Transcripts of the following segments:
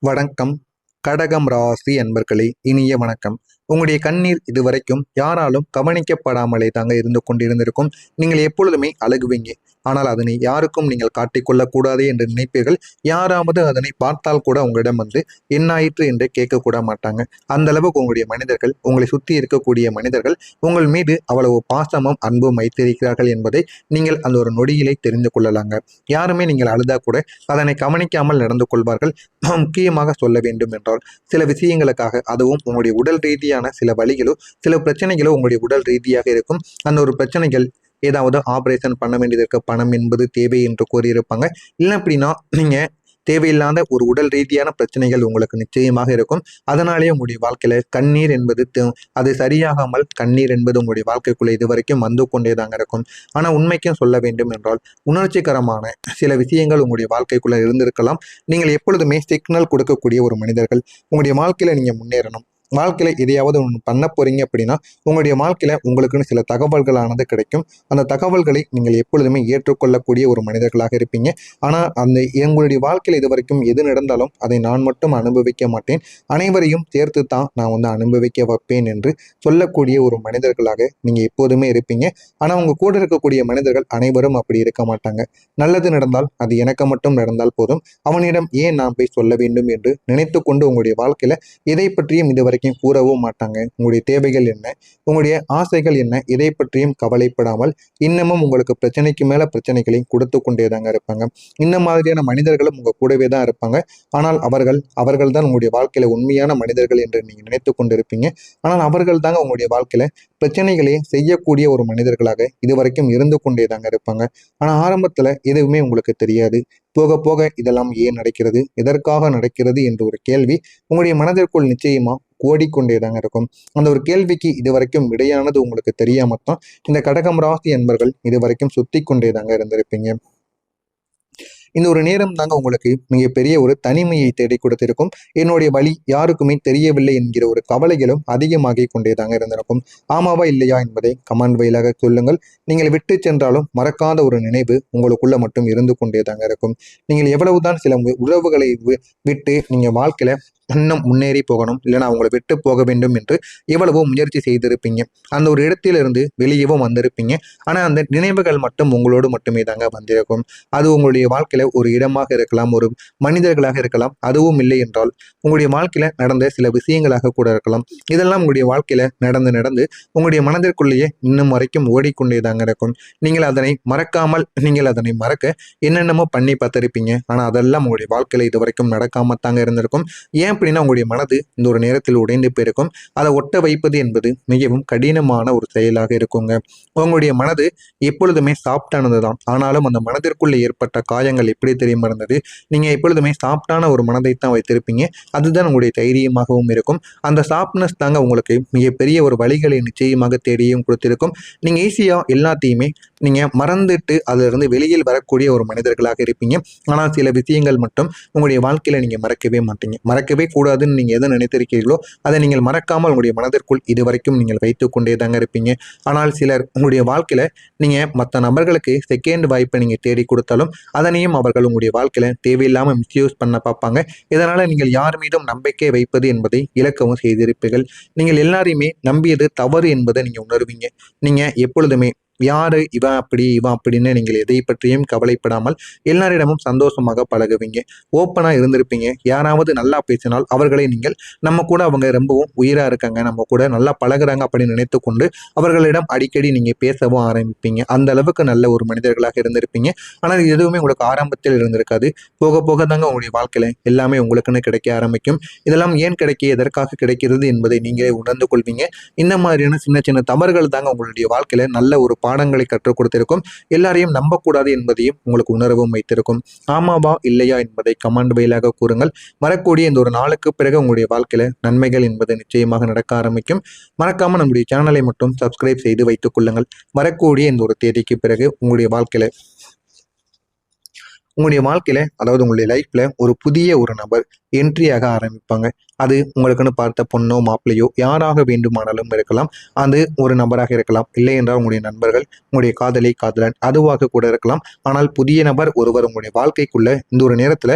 வணக்கம். கடகம் ராசி அன்பர்களே, இனிய வணக்கம். உங்களுடைய கண்ணீர் இதுவரைக்கும் யாராலும் கவனிக்கப்படாமலே தாங்க இருந்து கொண்டிருந்திருக்கும். நீங்கள் எப்பொழுதுமே அழுகுவீங்க, ஆனால் அதனை யாருக்கும் நீங்கள் காட்டிக்கொள்ளக்கூடாது என்று நினைப்பீர்கள். யாராவது அதனை பார்த்தால் கூட உங்களிடம் என்னாயிற்று என்று கேட்கக்கூட மாட்டாங்க. அந்த அளவுக்கு உங்களுடைய மனிதர்கள், உங்களை சுற்றி இருக்கக்கூடிய மனிதர்கள் உங்கள் மீது அவ்வளவு பாசமும் அன்பும் வைத்திருக்கிறார்கள் என்பதை நீங்கள் அந்த ஒரு நொடியிலே தெரிந்து கொள்ளலாங்க. யாருமே நீங்கள் அழுதா கூட அதனை கவனிக்காமல் நடந்து கொள்வார்கள். முக்கியமாக சொல்ல வேண்டும் என்றால், சில விஷயங்களுக்காக, அதுவும் உங்களுடைய உடல் ரீதியான சில வலிகளோ சில பிரச்சனைகளோ உங்களுடைய உடல் ரீதியாக இருக்கும். அந்த ஒரு பிரச்சனைகள் ஏதாவது ஆபரேஷன் பண்ண வேண்டியது இருக்க, பணம் என்பது தேவை என்று கூறியிருப்பாங்க. இல்லை அப்படின்னா நீங்க தேவையில்லாத ஒரு உடல் ரீதியான பிரச்சனைகள் உங்களுக்கு நிச்சயமாக இருக்கும். அதனாலேயே உங்களுடைய வாழ்க்கையில கண்ணீர் என்பது அது சரியாகாமல் கண்ணீர் என்பது உங்களுடைய வாழ்க்கைக்குள்ள இதுவரைக்கும் வந்து கொண்டேதாங்க இருக்கும். ஆனா உண்மைக்கும் சொல்ல வேண்டும் என்றால், உணர்ச்சிகரமான சில விஷயங்கள் உங்களுடைய வாழ்க்கைக்குள்ள இருந்திருக்கலாம். நீங்கள் எப்பொழுதுமே சிக்னல் கொடுக்கக்கூடிய ஒரு மனிதர்கள். உங்களுடைய வாழ்க்கையில நீங்க முன்னேறணும், வாழ்க்கையில எதையாவது ஒன்று பண்ண போறீங்க அப்படின்னா, உங்களுடைய வாழ்க்கையில உங்களுக்குன்னு சில தகவல்களானது கிடைக்கும். அந்த தகவல்களை நீங்கள் எப்பொழுதுமே ஏற்றுக்கொள்ளக்கூடிய ஒரு மனிதர்களாக இருப்பீங்க. ஆனால் அந்த எங்களுடைய வாழ்க்கையில் இது வரைக்கும் எது நடந்தாலும் அதை நான் மட்டும் அனுபவிக்க மாட்டேன், அனைவரையும் சேர்த்து தான் நான் அனுபவிக்க வைப்பேன் என்று சொல்லக்கூடிய ஒரு மனிதர்களாக நீங்க எப்போதுமே இருப்பீங்க. ஆனால் உங்க கூட இருக்கக்கூடிய மனிதர்கள் அனைவரும் அப்படி இருக்க மாட்டாங்க. நல்லது நடந்தால் அது எனக்கு மட்டும் நடந்தால் போதும், அவனிடம் ஏன் நான் போய் சொல்ல வேண்டும் என்று நினைத்து கொண்டு உங்களுடைய வாழ்க்கையில எதை பற்றியும் இதுவரை கூறவும் மாட்டாங்க. உங்களுடைய தேவைகள் என்ன, உங்களுடைய ஆசைகள் என்ன, இதை பற்றியும் கவலைப்படாமல் இன்னமும் உங்களுக்கு பிரச்சனைக்கு மேல பிரச்சனைகளை கொடுத்து கொண்டேதாங்க இருப்பாங்க. இந்த மாதிரியான மனிதர்களும் உங்க கூடவே தான் இருப்பாங்க. ஆனால் அவர்கள் தான் உங்களுடைய வாழ்க்கையில உண்மையான மனிதர்கள் என்று நீங்க நினைத்து கொண்டிருப்பீங்க. ஆனால் அவர்கள் தாங்க உங்களுடைய வாழ்க்கையில பிரச்சனைகளை செய்யக்கூடிய ஒரு மனிதர்களாக இதுவரைக்கும் இருந்து கொண்டேதாங்க இருப்பாங்க. ஆனா ஆரம்பத்துல எதுவுமே உங்களுக்கு தெரியாது. போக போக இதெல்லாம் ஏன் நடக்கிறது, எதற்காக நடக்கிறது என்ற ஒரு கேள்வி உங்களுடைய மனதிற்குள் நிச்சயமா ஓடிக்கொண்டேதாங்க இருக்கும். அந்த ஒரு கேள்விக்கு இதுவரைக்கும் விடையானது உங்களுக்கு தெரியாமத்தான் இந்த கடகம் ராசி என்பர்கள் இதுவரைக்கும் சுத்தி கொண்டேதாங்க இருந்திருப்பீங்க. இந்த ஒரு நேரம் தாங்க உங்களுக்கு மிகப்பெரிய ஒரு தனிமையை தேடி கொடுத்திருக்கும். என்னுடைய வழி யாருக்குமே தெரியவில்லை என்கிற ஒரு கவலைகளும் அதிகமாகி கொண்டேதாங்க இருந்திருக்கும். ஆமாவா இல்லையா என்பதை கமெண்ட் வாயிலாக சொல்லுங்கள். நீங்கள் விட்டு சென்றாலும் மறக்காத ஒரு நினைவு உங்களுக்குள்ள மட்டும் இருந்து கொண்டேதாங்க இருக்கும். நீங்கள் எவ்வளவுதான் சில உறவுகளை விட்டு நீங்க வாழ்க்கையில இன்னும் முன்னேறி போகணும், இல்லைன்னா அவங்களை விட்டு போக வேண்டும் என்று எவ்வளவோ முயற்சி செய்திருப்பீங்க. அந்த ஒரு இடத்திலிருந்து வெளியவும் வந்திருப்பீங்க. ஆனால் அந்த நினைவுகள் மட்டும் உங்களோடு மட்டுமே தாங்க வந்திருக்கும். அது உங்களுடைய வாழ்க்கையில ஒரு இடமாக இருக்கலாம், ஒரு மனிதர்களாக இருக்கலாம். அதுவும் இல்லை என்றால் உங்களுடைய வாழ்க்கையில நடந்த சில விஷயங்களாக கூட இருக்கலாம். இதெல்லாம் உங்களுடைய வாழ்க்கையில நடந்து நடந்து உங்களுடைய மனதிற்குள்ளேயே இன்னும் வரைக்கும் ஓடிக்கொண்டே தாங்க இருக்கும். நீங்கள் அதனை மறக்காமல், நீங்கள் அதனை மறக்க என்னென்னமோ பண்ணி பார்த்திருப்பீங்க. ஆனால் அதெல்லாம் உங்களுடைய வாழ்க்கையில இது வரைக்கும் நடக்காம தாங்க இருந்திருக்கும். ஏன் அப்படின்னா உங்களுடைய மனது இந்த ஒரு நேரத்தில் உடைந்து போயிருக்கும். அதை ஒட்ட வைப்பது என்பது மிகவும் கடினமான ஒரு செயலாக இருக்குங்க. உங்களுடைய மனது எப்பொழுதுமே சாஃப்டானது தான். ஆனாலும் அந்த மனதிற்குள்ள ஏற்பட்ட காயங்கள் எப்படி தெரியுமா இருந்தது, நீங்க எப்பொழுதுமே சாஃப்டான ஒரு மனதைத்தான் வைத்திருப்பீங்க. அதுதான் உங்களுடைய தைரியமாகவும் இருக்கும். அந்த சாஃப்ட்னஸ் தாங்க உங்களுக்கு மிகப்பெரிய ஒரு வழிகளை நிச்சயமாக தேடியும் கொடுத்திருக்கும். நீங்க ஈஸியா எல்லாத்தையுமே நீங்க மறந்துட்டு அதிலிருந்து வெளியில் வரக்கூடிய ஒரு மனிதர்களாக இருப்பீங்க. ஆனால் சில விஷயங்கள் மட்டும் உங்களுடைய வாழ்க்கையில நீங்க மறக்கவே மாட்டீங்க. மறக்கவே கூடாதுன்னு நீங்க எதை நினைத்திருக்கீர்களோ அதை நீங்கள் மறக்காமல் உங்களுடைய மனதிற்குள் இதுவரைக்கும் நீங்கள் வைத்துக் கொண்டே தாங்க இருப்பீங்க. ஆனால் சிலர் உங்களுடைய வாழ்க்கையில நீங்க மற்ற நபர்களுக்கு செகண்ட் வாய்ப்பை நீங்க தேடி கொடுத்தாலும் அதனையும் அவர்கள் உங்களுடைய வாழ்க்கையில தேவையில்லாம மிஸ்யூஸ் பண்ண பார்ப்பாங்க. இதனால நீங்கள் யார் மீதும் நம்பிக்கை வைப்பது என்பதை இழக்கவும் செய்திருப்பீர்கள். நீங்கள் எல்லாரையுமே நம்பியது தவறு என்பதை நீங்க உணர்வீங்க. நீங்க எப்பொழுதுமே யாரு இவன் அப்படி இவன் அப்படின்னு நீங்கள் எதை பற்றியும் கவலைப்படாமல் எல்லாரிடமும் சந்தோஷமாக பழகுவீங்க. ஓப்பனா இருந்திருப்பீங்க. யாராவது நல்லா பேசினால் அவர்களை நீங்கள் நம்ம கூட அவங்க ரொம்பவும் உயிரா இருக்காங்க, நம்ம கூட நல்லா பழகுறாங்க அப்படின்னு நினைத்து கொண்டு அவர்களிடம் அடிக்கடி நீங்க பேசவும் ஆரம்பிப்பீங்க. அந்த அளவுக்கு நல்ல ஒரு மனிதர்களாக இருந்திருப்பீங்க. ஆனால் எதுவுமே உங்களுக்கு ஆரம்பத்தில் இருந்திருக்காது. போக போக தாங்க உங்களுடைய வாழ்க்கையில எல்லாமே உங்களுக்குன்னு கிடைக்க ஆரம்பிக்கும். இதெல்லாம் ஏன் கிடைக்க, எதற்காக கிடைக்கிறது என்பதை நீங்களே உணர்ந்து கொள்வீங்க. இந்த மாதிரியான சின்ன சின்ன தவறுகள் தாங்க உங்களுடைய வாழ்க்கையில நல்ல ஒரு பாடங்களை கற்றுக் கொடுத்திருக்கும். எல்லாரையும் நம்பக்கூடாது என்பதையும் உங்களுக்கு உணர்வும் வைத்திருக்கும். ஆமாவா இல்லையா என்பதை கமெண்ட் வாயிலாக கூறுங்கள். வரக்கூடிய இந்த ஒரு நாளுக்கு பிறகு உங்களுடைய வாழ்க்கையில நன்மைகள் என்பது நிச்சயமாக நடக்க ஆரம்பிக்கும். மறக்காம நம்முடைய சேனலை மட்டும் சப்ஸ்கிரைப் செய்து வைத்துக் கொள்ளுங்கள். வரக்கூடிய இந்த ஒரு தேதிக்கு பிறகு உங்களுடைய வாழ்க்கையில, அதாவது உங்களுடைய லைஃப்ல ஒரு புதிய ஒரு நபர் என்ட்ரியாக ஆரம்பிப்பாங்க. அது உங்களுக்குன்னு பார்த்த பொண்ணோ மாப்பிள்ளையோ யாராக வேண்டுமானாலும் இருக்கலாம். அது ஒரு நபராக இருக்கலாம், இல்லை என்றால் உங்களுடைய நண்பர்கள், உங்களுடைய காதலி காதலன் அதுவாக கூட இருக்கலாம். ஆனால் புதிய நபர் ஒருவர் உங்களுடைய வாழ்க்கைக்குள்ள இந்த ஒரு நேரத்துல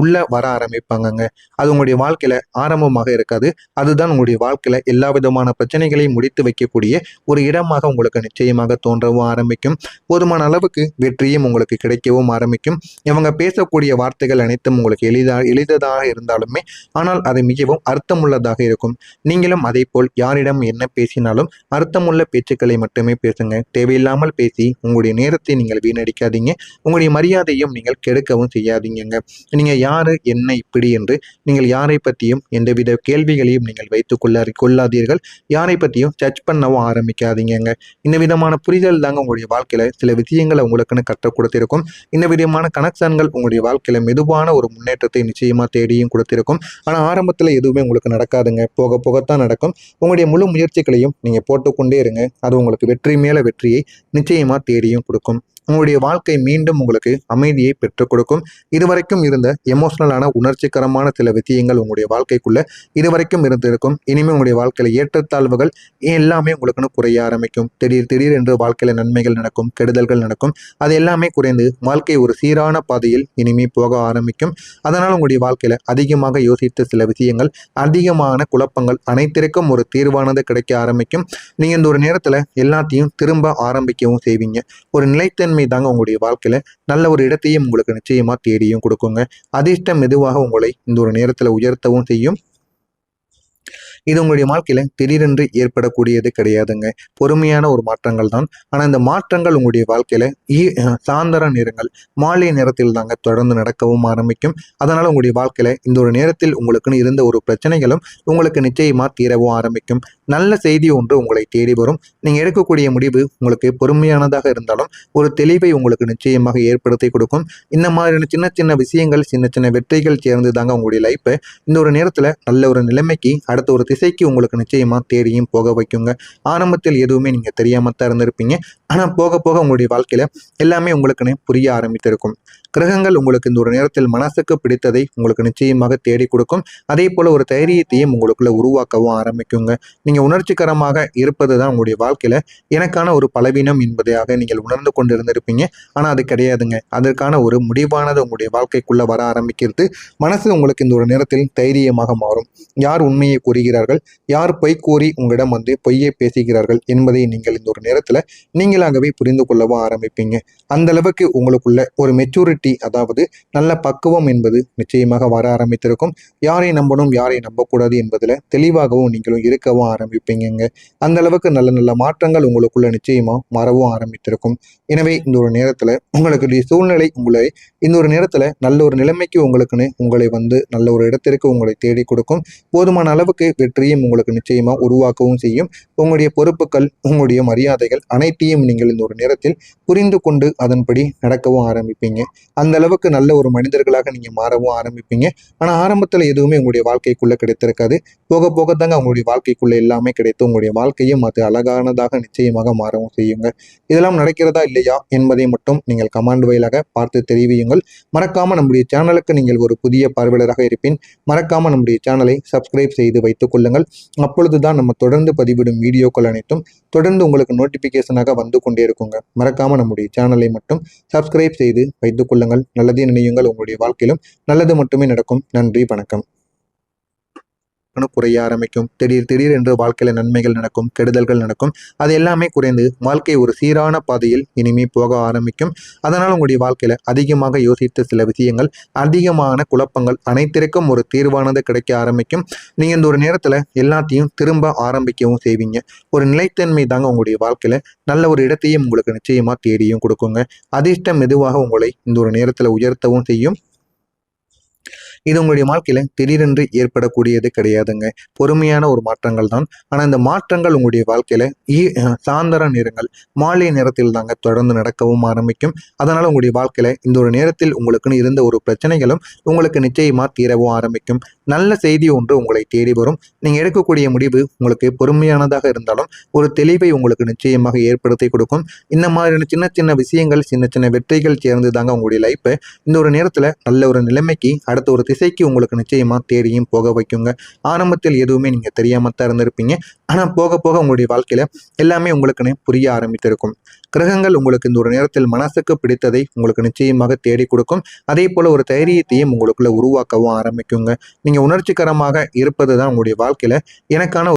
உள்ள வர ஆரம்பிப்பாங்கங்க. அது உங்களுடைய வாழ்க்கையில ஆரம்பமாக இருக்காது. அதுதான் உங்களுடைய வாழ்க்கையில எல்லா விதமான பிரச்சனைகளையும் முடித்து வைக்கக்கூடிய ஒரு இடமாக உங்களுக்கு நிச்சயமாக தோன்றவும் ஆரம்பிக்கும். போதுமான அளவுக்கு வெற்றியும் உங்களுக்கு கிடைக்கவும் ஆரம்பிக்கும். இவங்க பேசக்கூடிய வார்த்தைகள் அனைத்தும் உங்களுக்கு எளிததாக இருந்தாலுமே, ஆனால் அது மிகவும் அர்த்தமுள்ளதாக இருக்கும். நீங்களும் அதே போல் யாரிடம் என்ன பேசினாலும் அர்த்தமுள்ள பேச்சுக்களை மட்டுமே பேசுங்க. தேவையில்லாமல் பேசி உங்களுடைய நேரத்தை நீங்கள் வீணடிக்காதீங்க. உங்களுடைய மரியாதையும் நீங்கள் கெடுக்கவும் செய்யாதீங்க. நீங்க யாரு என்ன இப்படி என்று நீங்கள் யாரை பற்றியும் எந்தவித கேள்விகளையும் நீங்கள் கொள்ளாதீர்கள். யாரை பற்றியும் ஜட்ஜ் பண்ணவும் ஆரம்பிக்காதீங்க. இந்த விதமான புரிதல் தாங்க உங்களுடைய வாழ்க்கையில சில விஷயங்களை உங்களுக்குன்னு கற்றுக் கொடுத்திருக்கும். இந்த விதமான கனெக்ஷன்கள் உங்களுடைய வாழ்க்கையில மெதுவான ஒரு முன்னேற்றத்தை நிச்சயமா தேடியும் கொடுத்திருக்கும். ஆனா ஆரம்பத்துல எதுவுமே உங்களுக்கு நடக்காதுங்க. போக போகத்தான் நடக்கும். உங்களுடைய முழு முயற்சிகளையும் நீங்க போட்டுக்கொண்டே இருங்க. அது உங்களுக்கு வெற்றி மேல வெற்றியை நிச்சயமா தேடியும் கொடுக்கும். உங்களுடைய வாழ்க்கை மீண்டும் உங்களுக்கு அமைதியை பெற்றுக் கொடுக்கும். இதுவரைக்கும் இருந்த எமோஷனலான உணர்ச்சிகரமான சில விஷயங்கள் உங்களுடைய வாழ்க்கைக்குள்ள இதுவரைக்கும் இருந்திருக்கும். இனிமேல் உங்களுடைய வாழ்க்கையில ஏற்றத்தாழ்வுகள் எல்லாமே உங்களுக்குன்னு குறைய ஆரம்பிக்கும். திடீர் என்று வாழ்க்கையில நன்மைகள் நடக்கும், கெடுதல்கள் நடக்கும். அது எல்லாமே குறைந்து வாழ்க்கை ஒரு சீரான பாதையில் இனிமே போக ஆரம்பிக்கும். அதனால் உங்களுடைய வாழ்க்கையில அதிகமாக யோசித்த சில விஷயங்கள், அதிகமான குழப்பங்கள் அனைத்திற்கும் ஒரு தீர்வானது கிடைக்க ஆரம்பிக்கும். நீங்க இந்த ஒரு நேரத்துல எல்லாத்தையும் திரும்ப ஆரம்பிக்கவும் செய்வீங்க. ஒரு நிலைத்தன்மை தாங்க உங்களுடைய வாழ்க்கையில நல்ல ஒரு இடத்தையும் உங்களுக்கு நிச்சயமா தேடியும் கொடுக்குங்க. அதிர்ஷ்டம் மெதுவாக உங்களை இந்த ஒரு நேரத்துல உயர்த்தவும் செய்யும். இது உங்களுடைய வாழ்க்கையில திடீரென்று ஏற்படக்கூடியது கிடையாதுங்க. பொறுமையான ஒரு மாற்றங்கள் தான். ஆனா இந்த மாற்றங்கள் உங்களுடைய வாழ்க்கையில சாயந்தர நேரங்கள், மாலை நேரத்தில் தாங்க தொடர்ந்து நடக்கவும் ஆரம்பிக்கும். அதனால உங்களுடைய வாழ்க்கையில இந்த ஒரு நேரத்தில் உங்களுக்குன்னு இருந்த ஒரு பிரச்சனைகளும் உங்களுக்கு நிச்சயமா தீரவும் ஆரம்பிக்கும். நல்ல செய்தி ஒன்று உங்களை தேடி வரும். நீங்க எடுக்கக்கூடிய முடிவு உங்களுக்கு பொறுமையானதாக இருந்தாலும் ஒரு தெளிவை உங்களுக்கு நிச்சயமாக ஏற்படுத்தி கொடுக்கும். இந்த மாதிரியான சின்ன சின்ன விஷயங்கள், சின்ன சின்ன வெற்றிகள் சேர்ந்து தாங்க உங்களுடைய லைஃப்பை இந்த ஒரு நேரத்துல நல்ல ஒரு நிலைமைக்கு, அடுத்த ஒரு திசைக்கு உங்களுக்கு நிச்சயமா தேடியும் போக வைக்குங்க. ஆரம்பத்தில் எதுவுமே நீங்க தெரியாமத்தான் இருந்திருப்பீங்க. ஆனா போக போக உங்களுடைய வாழ்க்கையில எல்லாமே உங்களுக்குன்னு புரிய ஆரம்பித்திருக்கும். கிரகங்கள் உங்களுக்கு இந்த ஒரு நேரத்தில் மனசுக்கு பிடித்ததை உங்களுக்கு நிச்சயமாக தேடி கொடுக்கும். அதே போல ஒரு தைரியத்தையும் உங்களுக்குள்ள உருவாக்கவும் ஆரம்பிக்குங்க. நீங்க உணர்ச்சிகரமாக இருப்பது தான் உங்களுடைய வாழ்க்கையில எனக்கான ஒரு பலவீனம் என்பதாக நீங்கள் உணர்ந்து கொண்டு இருந்திருப்பீங்க. ஆனா அது கிடையாதுங்க. அதற்கான ஒரு முடிவானது உங்களுடைய வாழ்க்கைக்குள்ள வர ஆரம்பிக்கிறது. மனசு உங்களுக்கு இந்த ஒரு நேரத்தில் தைரியமாக மாறும். யார் உண்மையை கூறுகிறார்கள், யார் பொய் கூறி உங்களிடம் பொய்யை பேசுகிறார்கள் என்பதை நீங்கள் இந்த ஒரு நேரத்துல நீங்களாகவே புரிந்து கொள்ளவும் ஆரம்பிப்பீங்க. அந்த அளவுக்கு உங்களுக்குள்ள ஒரு மெச்சூரிட்டி, அதாவது நல்ல பக்குவம் என்பது நிச்சயமாக வர ஆரம்பித்திருக்கும். யாரை நம்பணும், யாரை நம்பக்கூடாது என்பதுல தெளிவாகவும் நீங்களும் இருக்கவும் ஆரம்பிப்பீங்க. அந்த அளவுக்கு நல்ல நல்ல மாற்றங்கள் உங்களுக்குள்ள நிச்சயமா மாறவும் ஆரம்பித்திருக்கும். எனவே இந்த ஒரு நேரத்துல உங்களுக்கு சூழ்நிலை உங்களை இந்த ஒரு நேரத்துல நல்ல ஒரு நிலைமைக்கு உங்களுக்குன்னு உங்களை நல்ல ஒரு இடத்திற்கு உங்களை தேடி கொடுக்கும். போதுமான அளவுக்கு வெற்றியும் உங்களுக்கு நிச்சயமா உருவாக்கவும் செய்யும். உங்களுடைய பொறுப்புகள், உங்களுடைய மரியாதைகள் அனைத்தையும் நீங்கள் இந்த ஒரு நேரத்தில் புரிந்து கொண்டு அதன்படி நடக்கவும் ஆரம்பிப்பீங்க. அந்த அளவுக்கு நல்ல ஒரு மனிதர்களாக நீங்க மாறவும் ஆரம்பிப்பீங்க. ஆனா ஆரம்பத்துல எதுவுமே உங்களுடைய வாழ்க்கைக்குள்ள கிடைத்திருக்காது. போக போக தாங்க உங்களுடைய வாழ்க்கைக்குள்ள எல்லாமே கிடைத்து உங்களுடைய வாழ்க்கையும் அது அழகானதாக நிச்சயமாக மாறவும் செய்யுங்க. இதெல்லாம் நடக்கிறதா இல்லையா என்பதை மட்டும் நீங்கள் கமெண்ட் வாயிலாக பார்த்து தெரிவியுங்கள். மறக்காம நம்முடைய சேனலுக்கு நீங்கள் ஒரு புதிய பார்வையாளராக இருப்பின் மறக்காம நம்முடைய சேனலை சப்ஸ்கிரைப் செய்து வைத்துக் கொள்ளுங்கள். அப்பொழுதுதான் நம்ம தொடர்ந்து பதிவிடும் வீடியோக்கள் அனைத்தும் தொடர்ந்து உங்களுக்கு நோட்டிபிகேஷனாக வந்து கொண்டே இருக்குங்க. மறக்காம நம்முடைய சேனலை மட்டும் சப்ஸ்கிரைப் செய்து வைத்துக் கொள்ளுங்கள். நல்லதே நினையுங்கள். உங்களுடைய வாழ்க்கையிலும் நல்லது மட்டுமே நடக்கும். நன்றி, வணக்கம். குறைய ஆரம்பிக்கும். திடீர் என்று வாழ்க்கையில நன்மைகள் நடக்கும், கெடுதல்கள் நடக்கும். அது எல்லாமே குறைந்து வாழ்க்கை ஒரு சீரான பாதையில் இனிமே போக ஆரம்பிக்கும். அதனால் உங்களுடைய வாழ்க்கையில அதிகமாக யோசித்த சில விஷயங்கள், அதிகமான குழப்பங்கள் அனைத்திற்கும் ஒரு தீர்வானது கிடைக்க ஆரம்பிக்கும். நீங்க இந்த ஒரு நேரத்துல எல்லாத்தையும் திரும்ப ஆரம்பிக்கவும் செய்வீங்க. ஒரு நிலைத்தன்மை தாங்க உங்களுடைய வாழ்க்கையில நல்ல ஒரு இடத்தையும் உங்களுக்கு நிச்சயமா தேடியும் கொடுக்குங்க. அதிர்ஷ்டம் மெதுவாக உங்களை இந்த ஒரு நேரத்துல உயர்த்தவும் செய்யும். இது உங்களுடைய வாழ்க்கையில திடீரென்று ஏற்படக்கூடியது கிடையாதுங்க. பொறுமையான ஒரு மாற்றங்கள் தான். ஆனா இந்த மாற்றங்கள் உங்களுடைய வாழ்க்கையில சாயந்தர நேரங்கள், மாலை நேரத்தில் தாங்க தொடர்ந்து நடக்கவும் ஆரம்பிக்கும். அதனால உங்களுடைய வாழ்க்கையில இந்த ஒரு நேரத்தில் உங்களுக்குன்னு இருந்த ஒரு பிரச்சனைகளும் உங்களுக்கு நிச்சயமா தீரவும் ஆரம்பிக்கும். நல்ல செய்தி ஒன்று உங்களை தேடி வரும். நீங்க எடுக்கக்கூடிய முடிவு உங்களுக்கு பொறுமையானதாக இருந்தாலும் ஒரு தெளிவை உங்களுக்கு நிச்சயமாக ஏற்படுத்தி கொடுக்கும். இந்த மாதிரியான சின்ன சின்ன விஷயங்கள், சின்ன சின்ன வெற்றிகள் சேர்ந்து தாங்க உங்களுடைய லைஃப்பை இந்த ஒரு நேரத்துல நல்ல ஒரு நிலைமைக்கு, அடுத்த ஒரு திசைக்கு உங்களுக்கு நிச்சயமா தேடியும் போக வைக்குங்க. ஆரம்பத்தில் எதுவுமே நீங்க தெரியாம தான் இருந்திருப்பீங்க. ஆனா போக போக உங்களுடைய வாழ்க்கையில எல்லாமே உங்களுக்குன்னு புரிய ஆரம்பித்திருக்கும். கிரகங்கள் உங்களுக்கு இந்த ஒரு நேரத்தில் மனசுக்கு பிடித்ததை உங்களுக்கு நிச்சயமாக தேடி கொடுக்கும். அதே போல ஒரு தைரியத்தையும் உங்களுக்குள்ள உருவாக்கவும் ஆரம்பிக்குங்க. நீங்க உணர்ச்சிகரமாக இருப்பது தான் உங்களுடைய வாழ்க்கையில எனக்கான